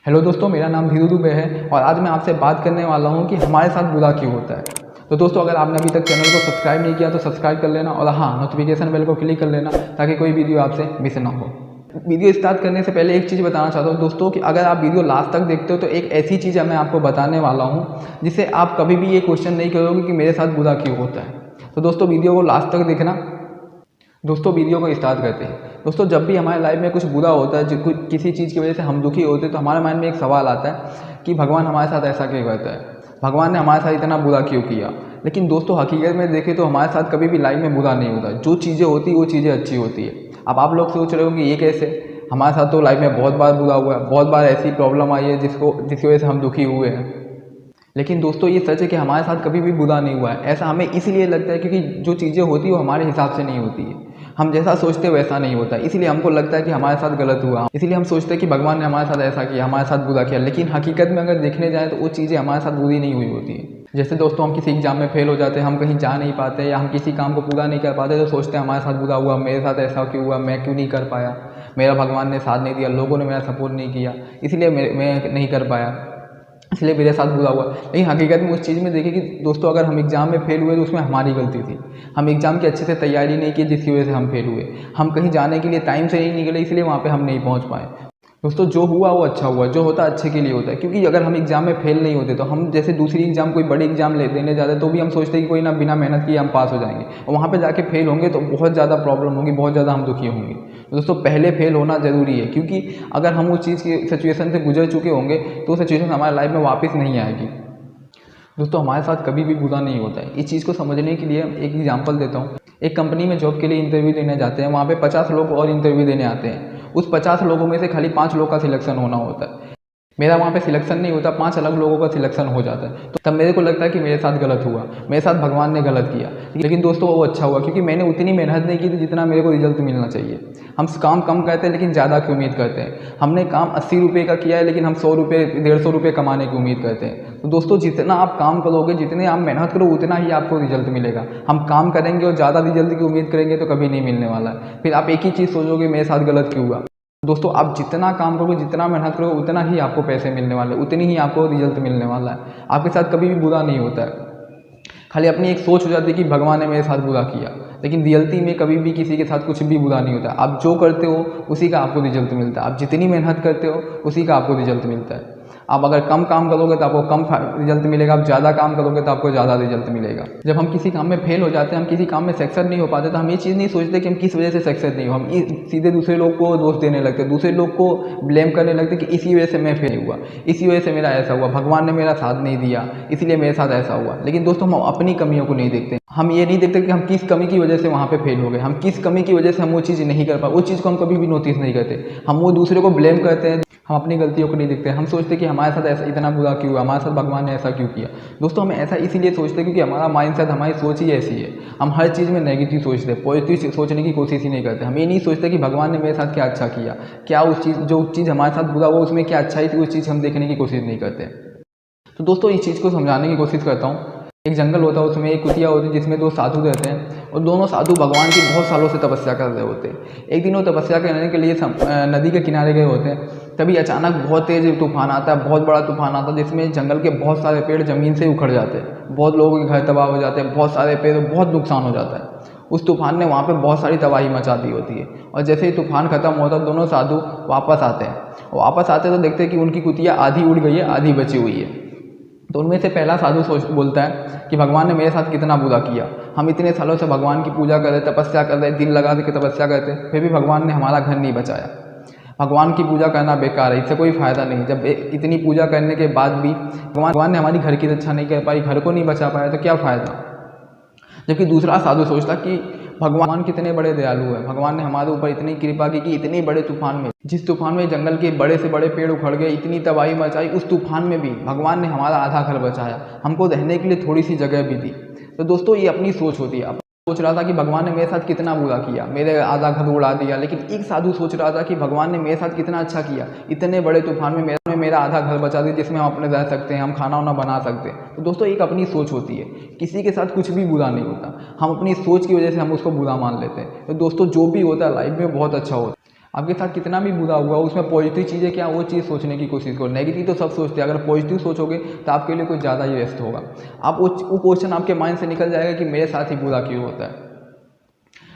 Hello दोस्तों, मेरा नाम धीरू दुबे है और आज मैं आपसे बात करने वाला हूं कि हमारे साथ बुरा क्यों होता है। तो दोस्तों, अगर आपने अभी तक चैनल को सब्सक्राइब नहीं किया तो सब्सक्राइब कर लेना और हाँ, नोटिफिकेशन बेल को क्लिक कर लेना ताकि कोई वीडियो आपसे मिस ना हो। वीडियो स्टार्ट करने से पहले एक चीज़ बताना चाहता हूँ दोस्तों कि अगर आप वीडियो लास्ट तक देखते हो तो एक ऐसी चीज़ मैं आपको बताने वाला हूँ जिससे आप कभी भी ये क्वेश्चन नहीं करोगे कि मेरे साथ बुरा क्यों होता है। तो दोस्तों, वीडियो को लास्ट तक देखना। दोस्तों, वीडियो को स्टार्ट करते हैं। दोस्तों, जब भी हमारे लाइफ में कुछ बुरा होता है, जो किसी चीज़ की वजह से हम दुखी होते हैं, तो हमारे माइंड में एक सवाल आता है कि भगवान हमारे साथ ऐसा क्यों करता है, भगवान ने हमारे साथ इतना बुरा क्यों किया। लेकिन दोस्तों, हकीकत में देखें तो हमारे साथ कभी भी लाइफ में बुरा नहीं होता। जो चीज़ें होती है वो चीज़ें अच्छी होती है। अब आप लोग सोच रहे हो कि ये कैसे, हमारे साथ तो लाइफ में बहुत बार बुरा हुआ है, बहुत बार ऐसी प्रॉब्लम आई है जिसकी वजह से हम दुखी हुए हैं। लेकिन दोस्तों, ये सच है कि हमारे साथ कभी भी बुरा नहीं हुआ है। ऐसा हमें इसलिए लगता है क्योंकि जो चीज़ें होती है वो हमारे हिसाब से नहीं होती है। हम जैसा सोचते हैं वैसा नहीं होता, इसलिए हमको लगता है कि हमारे साथ गलत हुआ। इसलिए हम सोचते हैं कि भगवान ने हमारे साथ ऐसा किया, हमारे साथ बुरा किया। लेकिन हकीकत में अगर देखने जाए तो वो चीज़ें हमारे साथ बुरी नहीं हुई होती है। जैसे दोस्तों, हम किसी एग्जाम में फेल हो जाते हैं, हम कहीं जा नहीं पाते या हम किसी काम को पूरा नहीं कर पाते तो सोचते हैं हमारे साथ बुरा हुआ, मेरे साथ ऐसा क्यों हुआ, मैं क्यों नहीं कर पाया, मेरा भगवान ने साथ नहीं दिया, लोगों ने मेरा सपोर्ट नहीं किया, इसलिए मैं नहीं कर पाया, इसलिए मेरे साथ बुरा हुआ। लेकिन हकीकत में उस चीज़ में देखें कि दोस्तों, अगर हम एग्ज़ाम में फेल हुए तो उसमें हमारी गलती थी। हम एग्ज़ाम की अच्छे से तैयारी नहीं की जिसकी वजह से हम फेल हुए। हम कहीं जाने के लिए टाइम से नहीं निकले, इसलिए वहाँ पे हम नहीं पहुँच पाए। दोस्तों, जो हुआ वो अच्छा हुआ, जो होता है अच्छे के लिए होता है। क्योंकि अगर हम एग्ज़ाम में फेल नहीं होते तो हम जैसे दूसरी एग्ज़ाम कोई बड़ी एग्ज़ाम देने जाते तो भी हम सोचते हैं कि कोई ना, बिना मेहनत किए हम पास हो जाएंगे, और वहाँ पे जाके फेल होंगे तो बहुत ज़्यादा प्रॉब्लम होगी, बहुत ज़्यादा हम दुखी होंगे। तो दोस्तों, पहले फेल होना ज़रूरी है, क्योंकि अगर हम उस चीज़ की सिचुएशन से गुजर चुके होंगे तो वो सिचुएशन हमारे लाइफ में वापस नहीं आएगी। दोस्तों, हमारे साथ कभी भी बुरा नहीं होता है। इस चीज़ को समझने के लिए एक एग्जांपल देता हूँ। एक कंपनी में जॉब के लिए इंटरव्यू देने जाते हैं, वहाँ पे 50 लोग और इंटरव्यू देने आते हैं। उस 50 लोगों में से खाली 5 लोग का सिलेक्शन होना होता है। मेरा वहाँ पे सिलेक्शन नहीं होता, 5 अलग लोगों का सिलेक्शन हो जाता है। तो तब मेरे को लगता है कि मेरे साथ गलत हुआ, मेरे साथ भगवान ने गलत किया। लेकिन दोस्तों, वो अच्छा हुआ क्योंकि मैंने उतनी मेहनत नहीं की थी जितना मेरे को रिजल्ट मिलना चाहिए। हम काम कम करते हैं लेकिन ज़्यादा की उम्मीद करते हैं। हमने काम 80 रुपये का किया है लेकिन हम 100 रुपये 150 रुपये कमाने की उम्मीद करते हैं। तो दोस्तों, जितना आप काम करोगे, जितने आप मेहनत करो, उतना ही आपको रिजल्ट मिलेगा। हम काम करेंगे और ज़्यादा रिजल्ट की उम्मीद करेंगे तो कभी नहीं मिलने वाला है। फिर आप एक ही चीज़ सोचोगे, मेरे साथ गलत क्यों हुआ। दोस्तों, आप जितना काम करोगे, जितना मेहनत करोगे, उतना ही आपको पैसे मिलने वाले, उतनी ही आपको रिजल्ट मिलने वाला है। आपके साथ कभी भी बुरा नहीं होता है। खाली अपनी एक सोच हो जाती है कि भगवान ने मेरे साथ बुरा किया, लेकिन रियलिटी में कभी भी किसी के साथ कुछ भी बुरा नहीं होता। आप जो करते हो उसी का आपको रिजल्ट मिलता है। आप जितनी मेहनत करते हो उसी का आपको रिजल्ट मिलता है। आप अगर कम काम करोगे तो आपको कम रिजल्ट मिलेगा, आप ज़्यादा काम करोगे तो आपको ज़्यादा रिजल्ट मिलेगा। जब हम किसी काम में फेल हो जाते हैं, हम किसी काम में सक्सेस नहीं हो पाते, तो हम ये चीज़ नहीं सोचते कि हम किस वजह से सक्सेस नहीं हो। हम सीधे दूसरे लोग को दोष देने लगते, दूसरे लोग को ब्लेम करने लगते कि इसी वजह से मैं फेल हुआ, इसी वजह से मेरा ऐसा हुआ, भगवान ने मेरा साथ नहीं दिया इसलिए मेरे साथ ऐसा हुआ। लेकिन दोस्तों, हम अपनी कमियों को नहीं देखते। हम ये नहीं देखते कि हम किस कमी की वजह से वहाँ पे फेल हो गए, हम किस कमी की वजह से हम वो चीज़ नहीं कर पाए। वो चीज़ को हम कभी भी नोटिस नहीं करते। हम वो दूसरे को ब्लेम करते हैं, हम अपनी गलतियों को नहीं देखते। हम सोचते कि हमारे साथ ऐसा इतना बुरा क्यों हुआ, हमारे साथ भगवान ने ऐसा क्यों किया। दोस्तों, हम ऐसा इसीलिए सोचते हैं क्योंकि हमारा माइंडसेट, हमारी सोच ही ऐसी है। हम हर चीज़ में नेगेटिव सोचते हैं, पॉजिटिव सोचने की कोशिश ही नहीं करते। हम ये नहीं सोचते कि भगवान ने मेरे साथ क्या अच्छा किया, क्या उस चीज़, जो चीज़ हमारे साथ बुरा हुआ उसमें क्या अच्छाई थी, उस चीज़ हम देखने की कोशिश नहीं करते। तो दोस्तों, इस चीज़ को समझाने की कोशिश करता हूँ। एक जंगल होता है, उसमें एक कुतिया होती है जिसमें 2 साधु रहते हैं, और दोनों साधु भगवान की बहुत सालों से तपस्या कर रहे होते हैं। एक दिन वो तपस्या करने के लिए नदी के किनारे गए होते हैं। तभी अचानक बहुत तेज़ तूफान आता है, बहुत बड़ा तूफान आता है जिसमें जंगल के बहुत सारे पेड़ ज़मीन से उखड़ जाते हैं, बहुत लोगों के घर तबाह हो जाते हैं, बहुत सारे पेड़, बहुत नुकसान हो जाता है। उस तूफान ने वहाँ पे बहुत सारी तबाही मचा दी होती है। और जैसे ही तूफान खत्म होता है, दोनों साधु वापस आते हैं। वापस आते तो देखते हैं कि उनकी कुतिया आधी उड़ गई है, आधी बची हुई है। तो उनमें से पहला साधु बोलता है कि भगवान ने मेरे साथ कितना बुरा किया। हम इतने सालों से भगवान की पूजा कर रहे, तपस्या कर रहे, दिन लगा के तपस्या करते, फिर भी भगवान ने हमारा घर नहीं बचाया। भगवान की पूजा करना बेकार है, इससे कोई फ़ायदा नहीं। जब इतनी पूजा करने के बाद भी भगवान ने हमारी घर की रक्षा नहीं कर पाई, घर को नहीं बचा पाया, तो क्या फ़ायदा। जबकि दूसरा साधु सोचता कि भगवान कितने बड़े दयालु है, भगवान ने हमारे ऊपर इतनी कृपा की कि इतने बड़े तूफान में, जिस तूफान में जंगल के बड़े से बड़े पेड़ उखड़ गए, इतनी तबाही मचाई, उस तूफान में भी भगवान ने हमारा आधा घर बचाया, हमको रहने के लिए थोड़ी सी जगह भी दी। तो दोस्तों, ये अपनी सोच होती है। सोच रहा था कि भगवान ने मेरे साथ कितना बुरा किया, मेरे आधा घर उड़ा दिया। लेकिन एक साधु सोच रहा था कि भगवान ने मेरे साथ कितना अच्छा किया, इतने बड़े तूफान में मेरा आधा घर बचा दिया जिसमें हम अपने रह सकते हैं, हम खाना वाना बना सकते हैं। तो दोस्तों, एक अपनी सोच होती है। किसी के साथ कुछ भी बुरा नहीं होता, हम अपनी सोच की वजह से हम उसको बुरा मान लेते हैं। तो दोस्तों, जो भी होता है लाइफ में बहुत अच्छा होता है। आपके साथ कितना भी बुरा हुआ उसमें पॉजिटिव चीज़ें क्या वो चीज़ सोचने की कोशिश करो। नेगेटिव तो सब सोचते हैं, अगर पॉजिटिव सोचोगे तो आपके लिए कुछ ज़्यादा ही बेस्ट होगा। आप वो क्वेश्चन आपके माइंड से निकल जाएगा कि मेरे साथ ही बुरा क्यों होता है।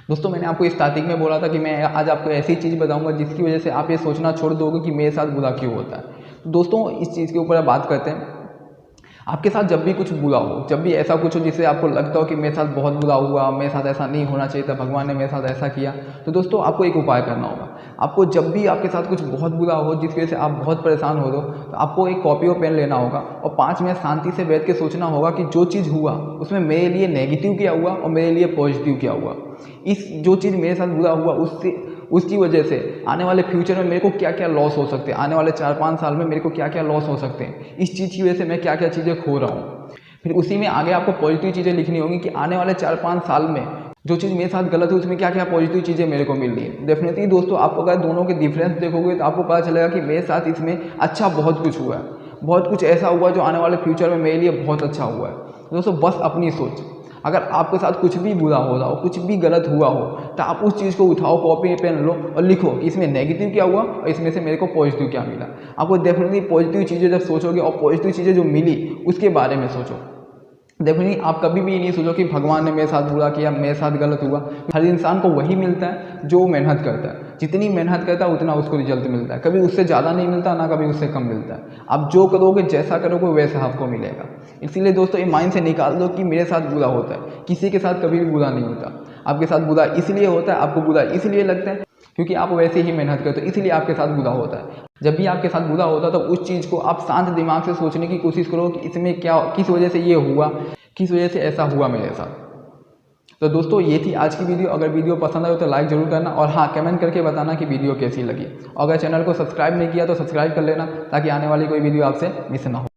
दोस्तों मैंने आपको स्टार्टिंग में बोला था कि मैं आज आपको ऐसी चीज़ बताऊंगा जिसकी वजह से आप ये सोचना छोड़ दोगे कि मेरे साथ बुरा क्यों होता है। तो दोस्तों इस चीज़ के ऊपर बात करते हैं। आपके साथ जब भी कुछ बुरा हो, जब भी ऐसा कुछ हो जिससे आपको लगता हो कि मेरे साथ बहुत बुरा हुआ, मेरे साथ ऐसा नहीं होना चाहिए था, भगवान ने मेरे साथ ऐसा किया, तो दोस्तों आपको एक उपाय करना होगा। आपको जब भी आपके साथ कुछ बहुत बुरा हो जिसकी वजह से आप बहुत परेशान हो रहे हो, तो आपको एक कॉपी और पेन लेना होगा और 5 मिनट शांति से बैठ के सोचना होगा कि जो चीज़ हुआ उसमें मेरे लिए नेगेटिव क्या हुआ और मेरे लिए पॉजिटिव क्या हुआ। इस जो चीज़ मेरे साथ बुरा हुआ उसकी वजह से आने वाले फ्यूचर में मेरे को क्या क्या लॉस हो सकते हैं, आने वाले 4-5 साल में मेरे को क्या क्या लॉस हो सकते हैं, इस चीज़ की वजह से मैं क्या क्या चीज़ें खो रहा हूँ। फिर उसी में आगे आपको पॉजिटिव चीज़ें लिखनी होंगी कि आने वाले 4-5 साल में जो चीज़ मेरे साथ गलत है उसमें क्या क्या पॉजिटिव चीज़ें मेरे को मिल रही है। डेफिनेटली दोस्तों आपको अगर दोनों के डिफरेंस देखोगे तो आपको पता चलेगा कि मेरे साथ इसमें अच्छा बहुत कुछ हुआ है, बहुत कुछ ऐसा हुआ जो आने वाले फ्यूचर में मेरे लिए बहुत अच्छा हुआ है। दोस्तों बस अपनी सोच, अगर आपके साथ कुछ भी बुरा हो रहा हो, कुछ भी गलत हुआ हो, तो आप उस चीज़ को उठाओ, कॉपी पेन लो और लिखो कि इसमें नेगेटिव क्या हुआ और इसमें से मेरे को पॉजिटिव क्या मिला। आपको डेफिनेटली पॉजिटिव चीज़ें जब सोचोगे और पॉजिटिव चीज़ें जो मिली उसके बारे में सोचो। डेफिनेटली आप कभी भी नहीं सोचो कि भगवान ने मेरे साथ बुरा किया, मेरे साथ गलत हुआ। हर इंसान को वही मिलता है जो मेहनत करता है, जितनी मेहनत करता है उतना उसको रिजल्ट मिलता है, कभी उससे ज़्यादा नहीं मिलता ना कभी उससे कम मिलता है। आप जो करोगे जैसा करोगे वैसा आपको मिलेगा। इसीलिए दोस्तों ये माइंड से निकाल दो कि मेरे साथ बुरा होता है, किसी के साथ कभी भी बुरा नहीं होता। आपके साथ बुरा इसलिए होता है, आपको बुरा इसलिए लगता है क्योंकि आप वैसे ही मेहनत करते हो, इसलिए आपके साथ बुरा होता है। जब भी आपके साथ बुरा होता है तो उस चीज़ को आप शांत दिमाग से सोचने की कोशिश करो कि इसमें क्या, किस वजह से ये हुआ, किस वजह से ऐसा हुआ मेरे साथ। तो दोस्तों ये थी आज की वीडियो। अगर वीडियो पसंद आए तो लाइक जरूर करना और हाँ कमेंट करके बताना कि वीडियो कैसी लगी। और अगर चैनल को सब्सक्राइब नहीं किया तो सब्सक्राइब कर लेना ताकि आने वाली कोई वीडियो आपसे मिस ना हो।